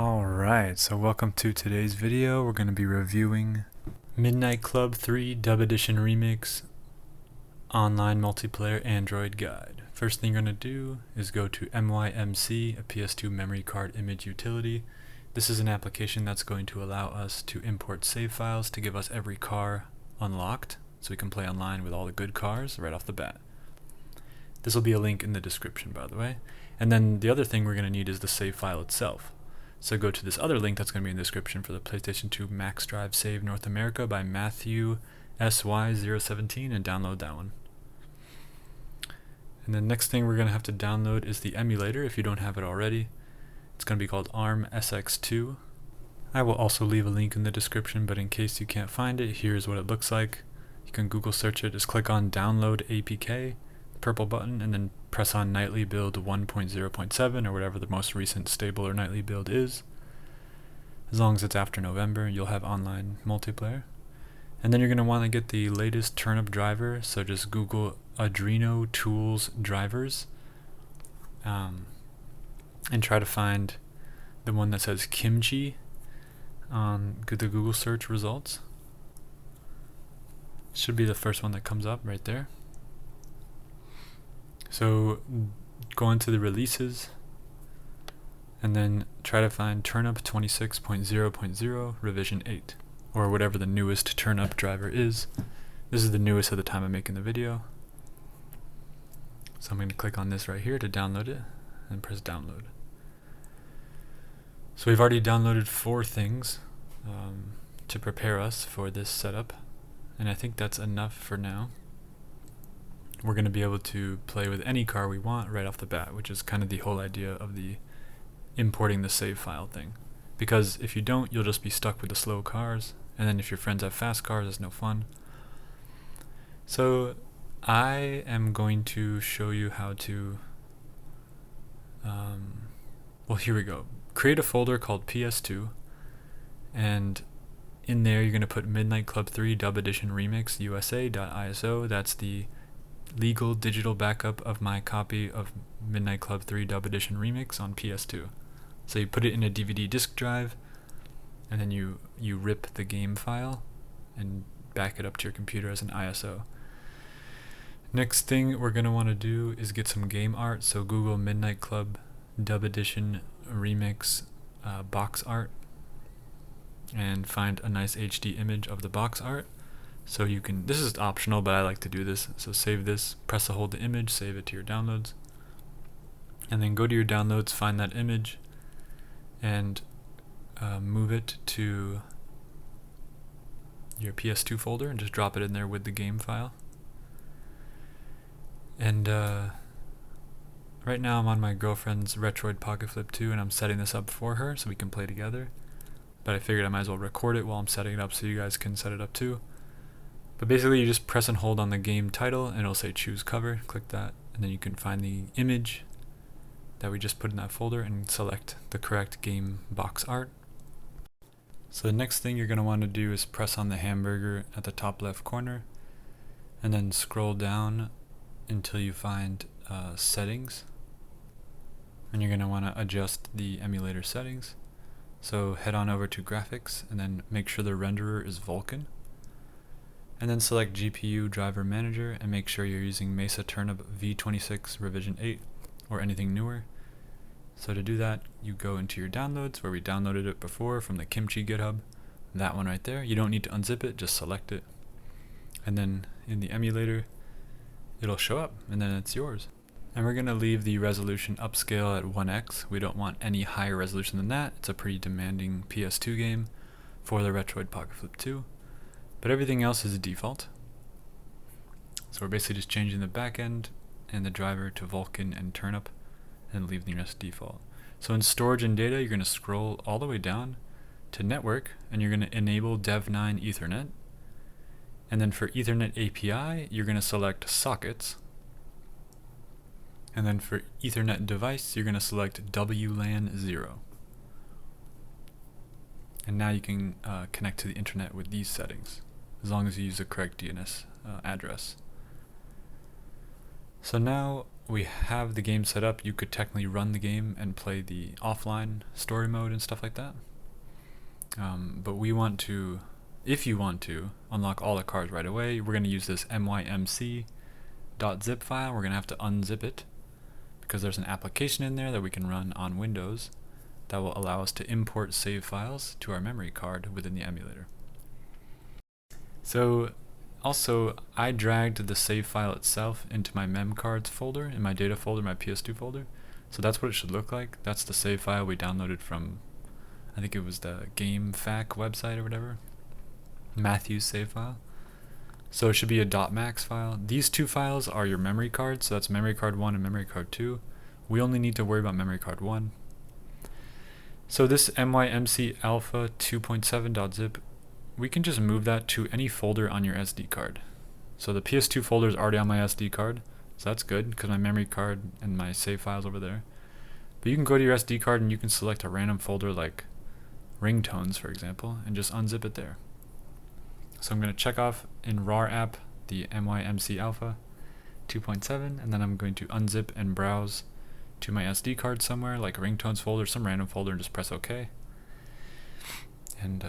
Alright, so welcome to today's video. We're going to be reviewing Midnight Club 3 Dub Edition Remix Online Multiplayer Android Guide. First thing you're going to do is go to MyMC, a PS2 memory card image utility. This is an application that's going to allow us to import save files to give us every car unlocked, so we can play online with all the good cars right off the bat. This will be a link in the description, by the way. And then the other thing we're going to need is the save file itself. So go to this other link that's going to be in the description for the PlayStation 2 Max Drive Save North America by Matthew SY017 and download that one. And the next thing we're going to have to download is the emulator if you don't have it already. It's going to be called ARM SX2. I will also leave a link in the description, but in case you can't find it, here's what it looks like. You can Google search it. Just click on Download APK, purple button, and then press on Nightly Build 1.0.7 or whatever the most recent stable or nightly build is. As long as it's after November, you'll have online multiplayer. And then you're going to want to get the latest Turnip driver, so just Google Adreno Tools drivers and try to find the one that says Kimchi on the Google search results. Should be the first one that comes up right there. So go into the releases and then try to find Turnip 26.0.0 revision 8 or whatever the newest Turnip driver is. This is the newest at the time of making the video. So I'm going to click on this right here to download it and press download. So we've already downloaded 4 things to prepare us for this setup, and I think that's enough for now. We're going to be able to play with any car we want right off the bat, which is kind of the whole idea of the importing the save file thing. Because if you don't, you'll just be stuck with the slow cars, and then if your friends have fast cars, it's no fun. So I am going to show you how to, well, here we go. Create a folder called PS2, and in there you're going to put Midnight Club 3 Dub Edition Remix USA.iso. That's the legal digital backup of my copy of Midnight Club 3 Dub Edition Remix on PS2. So you put it in a DVD disk drive, and then you rip the game file and back it up to your computer as an ISO. Next thing we're going to want to do is get some game art, so Google Midnight Club Dub Edition Remix box art and find a nice HD image of the box art. So you can, this is optional, but I like to do this. So save this, press and hold the image, save it to your downloads, and then go to your downloads, find that image, and move it to your PS2 folder and just drop it in there with the game file. And right now I'm on my girlfriend's Retroid Pocket Flip 2 and I'm setting this up for her so we can play together. But I figured I might as well record it while I'm setting it up so you guys can set it up too. But basically you just press and hold on the game title and it'll say choose cover, click that, and then you can find the image that we just put in that folder and select the correct game box art. So the next thing you're going to want to do is press on the hamburger at the top left corner and then scroll down until you find settings, and you're going to want to adjust the emulator settings. So head on over to graphics and then make sure the renderer is Vulkan. And then select GPU Driver Manager and make sure you're using Mesa Turnip V26 Revision 8 or anything newer. So to do that, you go into your downloads where we downloaded it before from the Kimchi GitHub. That one right there. You don't need to unzip it, just select it. And then in the emulator, it'll show up and then it's yours. And we're going to leave the resolution upscale at 1x. We don't want any higher resolution than that. It's a pretty demanding PS2 game for the Retroid Pocket Flip 2. But everything else is default. So we're basically just changing the backend and the driver to Vulkan and Turnip and leave the rest default. So in storage and data, you're going to scroll all the way down to network and you're going to enable Dev9 Ethernet. And then for Ethernet API, you're going to select sockets. And then for Ethernet device, you're going to select WLAN 0. And now you can connect to the internet with these settings, as long as you use the correct DNS address. So now we have the game set up, you could technically run the game and play the offline story mode and stuff like that. But we want to, if you want to, unlock all the cards right away, we're going to use this mymc.zip file. We're going to have to unzip it because there's an application in there that we can run on Windows that will allow us to import save files to our memory card within the emulator. So also, I dragged the save file itself into my memcards folder, in my data folder, my PS2 folder. So that's what it should look like. That's the save file we downloaded from, I think it was the GameFAQ website or whatever. Matthew's save file. So it should be a .max file. These two files are your memory cards, so that's memory card 1 and memory card 2. We only need to worry about memory card 1. So this mymc alpha 2.7.zip, we can just move that to any folder on your SD card. So the PS2 folder is already on my SD card, so that's good because my memory card and my save files over there. But you can go to your SD card and you can select a random folder like ringtones, for example, and just unzip it there. So I'm going to check off in RAR app the mymc alpha 2.7, and then I'm going to unzip and browse to my SD card somewhere, like a ringtones folder, some random folder, and just press OK. And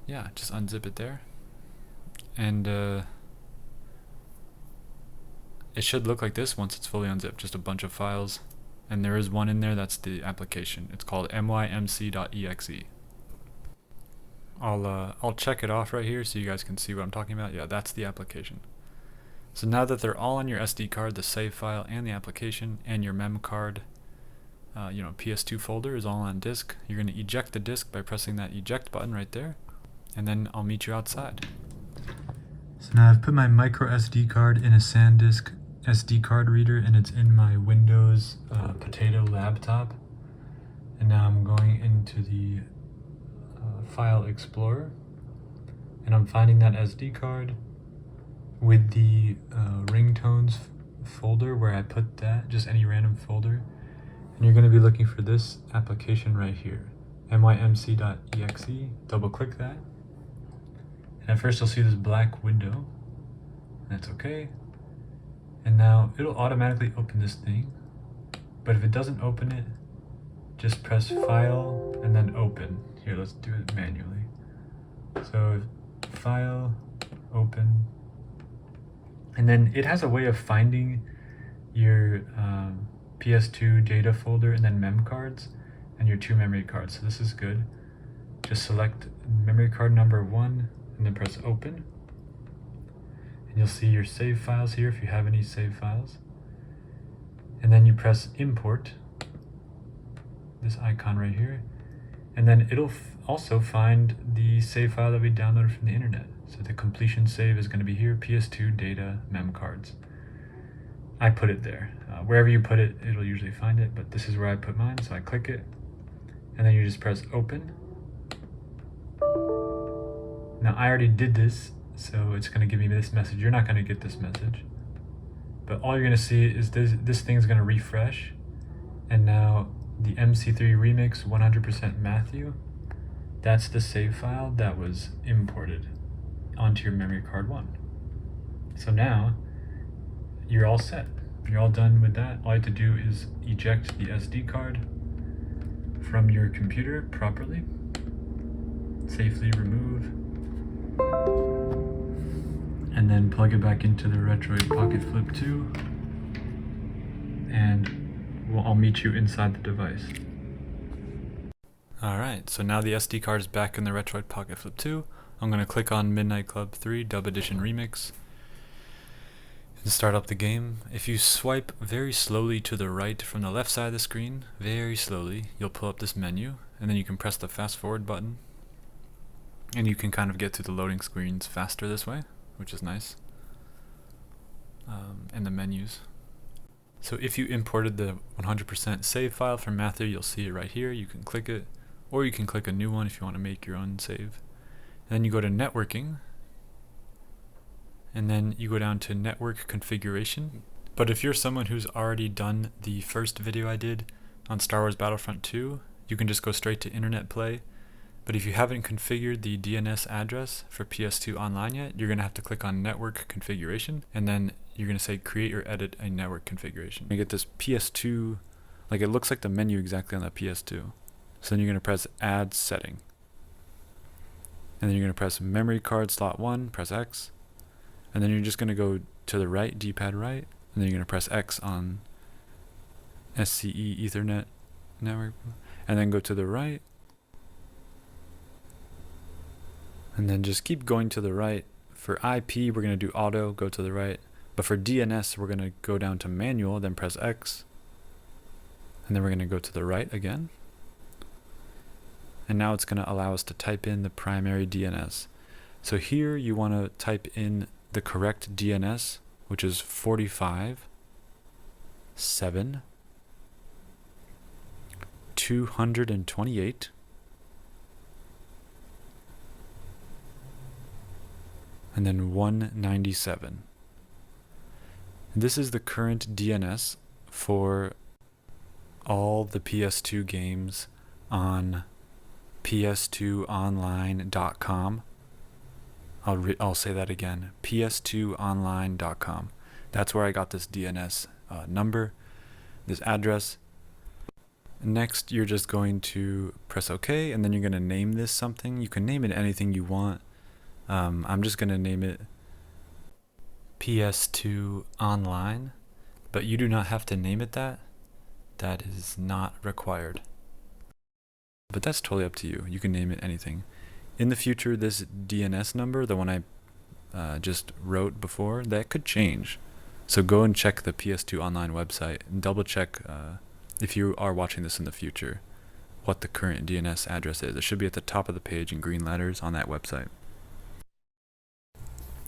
yeah, just unzip it there. And it should look like this once it's fully unzipped, just a bunch of files. And there is one in there, that's the application. It's called mymc.exe. I'll check it off right here so you guys can see what I'm talking about. Yeah, that's the application. So now that they're all on your SD card, the save file and the application and your mem card, PS2 folder is all on disk. You're going to eject the disk by pressing that eject button right there, and then I'll meet you outside. So now I've put my micro SD card in a SanDisk SD card reader, and it's in my Windows Potato laptop. And now I'm going into the File Explorer, and I'm finding that SD card with the ringtones folder where I put that, just any random folder. And you're going to be looking for this application right here, mymc.exe. Double click that. And at first you'll see this black window. That's okay. And now it'll automatically open this thing. But if it doesn't open it, just press File and then Open. Here, let's do it manually. So File, Open. And then it has a way of finding your PS2 data folder and then mem cards and your two memory cards. So this is good. Just select memory card number 1 and then press Open. And you'll see your save files here if you have any save files. And then you press Import, this icon right here. And then it'll also find the save file that we downloaded from the internet. So the completion save is going to be here, PS2 data mem cards. I put it there. Wherever you put it, it'll usually find it, but this is where I put mine, so I click it. And then you just press Open. Now I already did this, so it's going to give me this message. You're not going to get this message. But all you're going to see is this thing is going to refresh. And now the MC3 Remix 100% Matthew, that's the save file that was imported onto your memory card 1. So now you're all set. You're all done with that. All you have to do is eject the SD card from your computer properly, safely remove, and then plug it back into the Retroid Pocket Flip 2, and I'll meet you inside the device. Alright, so now the SD card is back in the Retroid Pocket Flip 2. I'm going to click on Midnight Club 3 Dub Edition Remix and start up the game. If you swipe very slowly to the right from the left side of the screen, very slowly, you'll pull up this menu, and then you can press the fast forward button, and you can kind of get through the loading screens faster this way, which is nice, and the menus. So if you imported the 100% save file from Matthew, you'll see it right here. You can click it, or you can click a new one if you want to make your own save. And then you go to networking, and then you go down to network configuration. But if you're someone who's already done the first video I did on Star Wars Battlefront 2, you can just go straight to internet play. But if you haven't configured the DNS address for PS2 Online yet, you're going to have to click on network configuration, and then you're going to say create or edit a network configuration. You get this PS2, like it looks like the menu exactly on that PS2. So then you're going to press add setting. And then you're going to press memory card slot 1, press X. And then you're just going to go to the right, D-pad right, and then you're going to press X on SCE Ethernet network, and then go to the right, and then just keep going to the right. For IP, we're going to do auto, go to the right, but for DNS, we're going to go down to manual, then press X, and then we're going to go to the right again. And now it's going to allow us to type in the primary DNS. So here you want to type in the correct DNS, which is 45.7 228 and then 197. And this is the current DNS for all the PS2 games on ps2online.com. I'll say that again, ps2online.com. That's where I got this DNS number, this address. Next, you're just going to press OK, and then you're going to name this something. You can name it anything you want. I'm just going to name it PS2 Online, but you do not have to name it that. That is not required. But that's totally up to you. You can name it anything. In the future, this DNS number, the one I just wrote before, that could change. So go and check the PS2 Online website and double check if you are watching this in the future, what the current DNS address is. It should be at the top of the page in green letters on that website.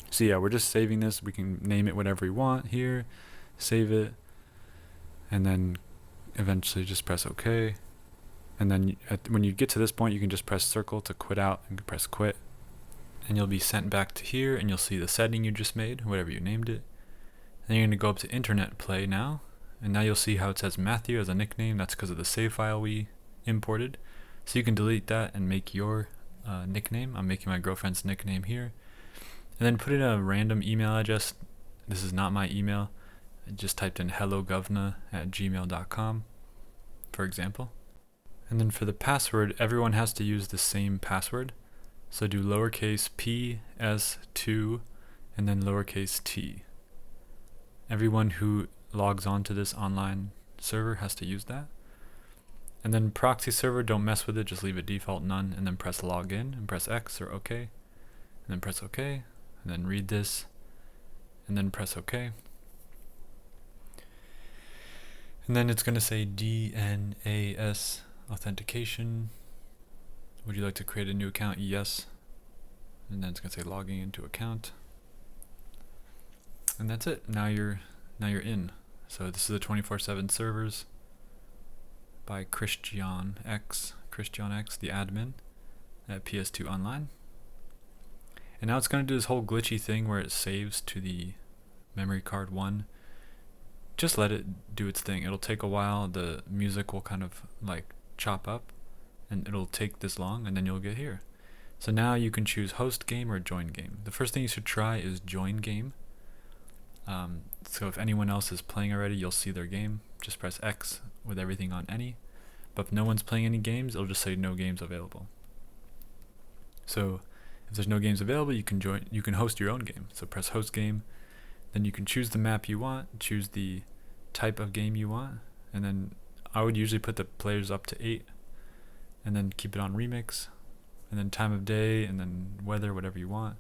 So yeah, we're just saving this. We can name it whatever we want here, save it, and then eventually just press OK. And then when you get to this point, you can just press circle to quit out and press quit. And you'll be sent back to here, and you'll see the setting you just made, whatever you named it. Then you're going to go up to Internet Play now. And now you'll see how it says Matthew as a nickname. That's because of the save file we imported. So you can delete that and make your nickname. I'm making my girlfriend's nickname here. And then put in a random email address. This is not my email. I just typed in hellogovna@gmail.com, for example. And then for the password, everyone has to use the same password. So do lowercase p, s2, and then lowercase t. Everyone who logs on to this online server has to use that. And then proxy server, don't mess with it, just leave it default none, and then press login and press X or OK. And then press OK, and then read this, and then press OK. And then it's going to say DNAS authentication. Would you like to create a new account? Yes. And then it's going to say logging into account. And that's it. Now you're in. So this is the 24/7 servers by Christian X, the admin at PS2 Online. And now it's going to do this whole glitchy thing where it saves to the memory card 1. Just let it do its thing. It'll take a while. The music will kind of like chop up, and it'll take this long, and then you'll get here. So now you can choose host game or join game. The first thing you should try is join game. So if anyone else is playing already, you'll see their game. Just press X with everything on any. But if no one's playing any games, it'll just say no games available. So if there's no games available, you can host your own game. So press host game. Then you can choose the map you want, choose the type of game you want, and then I would usually put the players up to 8, and then keep it on remix, and then time of day, and then weather, whatever you want,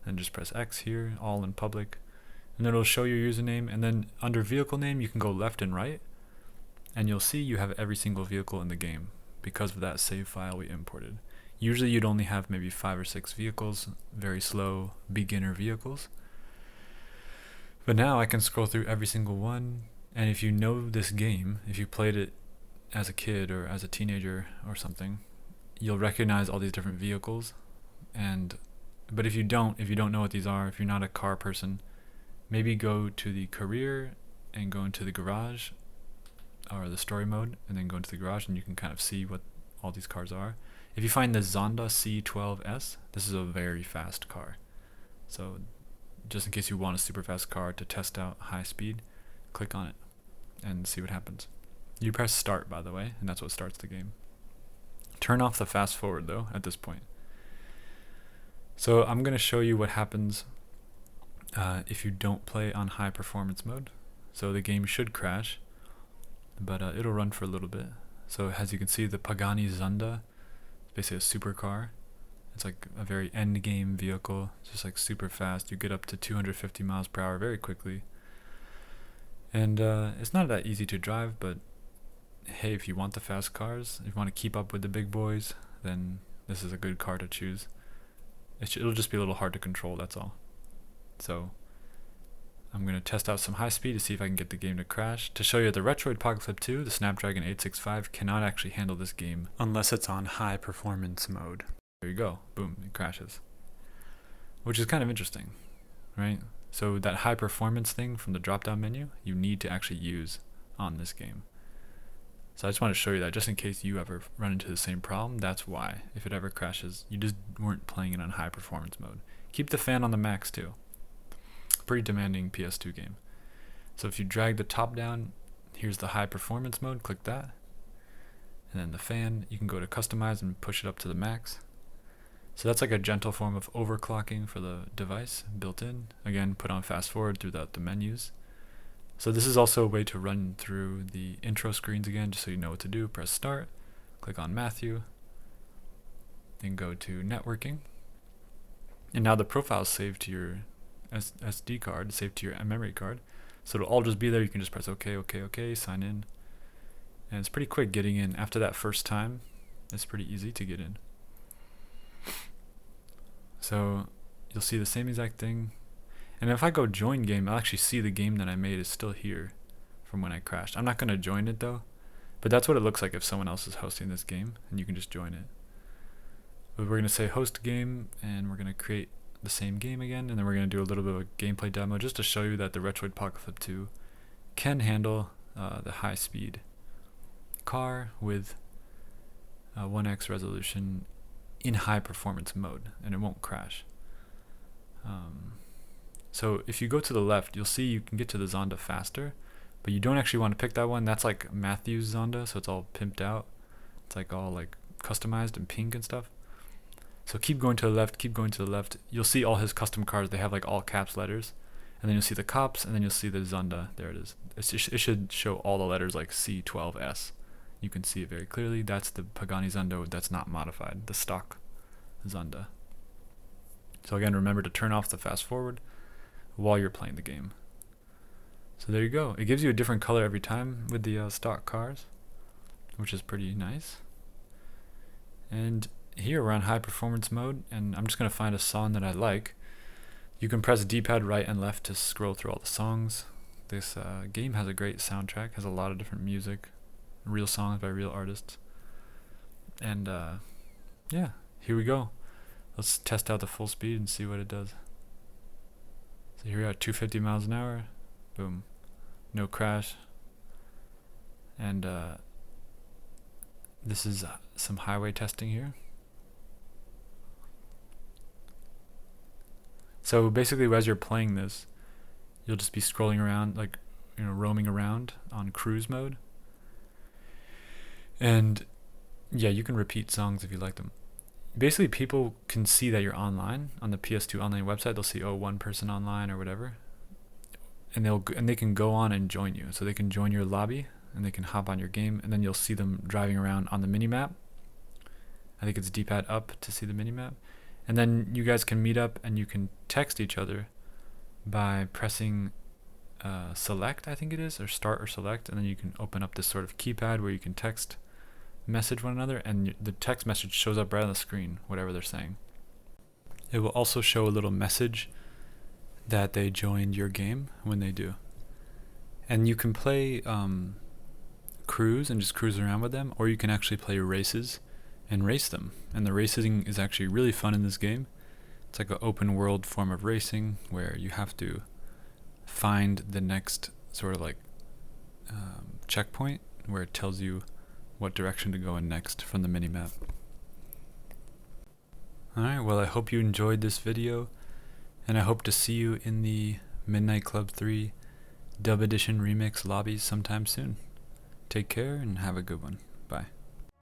and just press X here, all in public, and then it'll show your username. And then under vehicle name, you can go left and right, and you'll see you have every single vehicle in the game because of that save file we imported. Usually you'd only have maybe 5 or 6 vehicles, very slow beginner vehicles. But now I can scroll through every single one, and if you know this game, if you played it as a kid or as a teenager or something, you'll recognize all these different vehicles. But if you don't know what these are, if you're not a car person, maybe go to the career and go into the garage or the story mode, and then go into the garage, and you can kind of see what all these cars are. If you find the Zonda C12S, this is a very fast car. So just in case you want a super fast car to test out high speed, click on it and see what happens. You press start, by the way, and that's what starts the game. Turn off the fast forward though at this point. So I'm going to show you what happens if you don't play on high performance mode. So the game should crash, but it'll run for a little bit. So as you can see, the Pagani Zonda, basically a supercar. It's like a very end game vehicle, just like super fast. You get up to 250 miles per hour very quickly. And it's not that easy to drive, but hey, if you want the fast cars, if you want to keep up with the big boys, then this is a good car to choose. It'll just be a little hard to control, that's all. So I'm going to test out some high speed to see if I can get the game to crash. To show you the Retroid Pocket Flip 2, the Snapdragon 865 cannot actually handle this game unless it's on high performance mode. There you go, boom, it crashes. Which is kind of interesting, right? So that high performance thing from the drop down menu, you need to actually use on this game. So I just want to show you that just in case you ever run into the same problem. That's why, if it ever crashes, you just weren't playing it on high performance mode. Keep the fan on the max too. Pretty demanding PS2 game. So if you drag the top down, here's the high performance mode, click that. And then the fan, you can go to customize and push it up to the max. So that's like a gentle form of overclocking for the device built in. Again, put on fast forward through the menus. So this is also a way to run through the intro screens again, just so you know what to do. Press start, click on Matthew, then go to networking. And now the profile is saved to your SD card, saved to your memory card. So it'll all just be there. You can just press OK, OK, OK, sign in. And it's pretty quick getting in. After that first time, it's pretty easy to get in. So you'll see the same exact thing. And if I go join game, I'll actually see the game that I made is still here from when I crashed. I'm not going to join it though, but that's what it looks like if someone else is hosting this game, and you can just join it. But we're going to say host game, and we're going to create the same game again, and then we're going to do a little bit of a gameplay demo just to show you that the Retroid Pocket Flip 2 can handle the high speed car with 1x resolution in high performance mode, and it won't crash. So if you go to the left, you'll see you can get to the Zonda faster, but you don't actually want to pick that one. That's like Matthew's Zonda, so it's all pimped out. It's like all like customized and pink and stuff. So keep going to the left, keep going to the left. You'll see all his custom cars. They have like all caps letters. And then you'll see the cops, and then you'll see the Zonda. There it is. It should show all the letters like C12S. You can see it very clearly. That's the Pagani Zonda that's not modified, the stock Zonda. So again, remember to turn off the fast forward while you're playing the game. So there you go. It gives you a different color every time with the stock cars, which is pretty nice. And here we're on high performance mode, and I'm just going to find a song that I like. You can press D-pad right and left to scroll through all the songs. This game has a great soundtrack, has a lot of different music, real songs by real artists. And yeah, here we go. Let's test out the full speed and see what it does. So here we are at 250 miles an hour. Boom. No crash. And this is some highway testing here. So basically, as you're playing this, you'll just be scrolling around, like, you know, roaming around on cruise mode. And yeah, you can repeat songs if you like them. Basically, people can see that you're online on the PS2 online website. They'll see, oh, one person online or whatever, and they can go on and join you. So they can join your lobby and they can hop on your game, and then you'll see them driving around on the minimap. I think it's D-pad up to see the minimap. And then you guys can meet up and you can text each other by pressing select, I think it is, or start or select, and then you can open up this sort of keypad where you can text message one another, and the text message shows up right on the screen, whatever they're saying. It will also show a little message that they joined your game when they do. And you can play cruise and just cruise around with them, or you can actually play races and race them. And the racing is actually really fun in this game. It's like an open world form of racing where you have to find the next sort of like checkpoint where it tells you what direction to go in next from the minimap. Alright, well, I hope you enjoyed this video, And I hope to see you in the Midnight Club 3 Dub Edition Remix lobbies sometime soon. Take care and have a good one. Bye.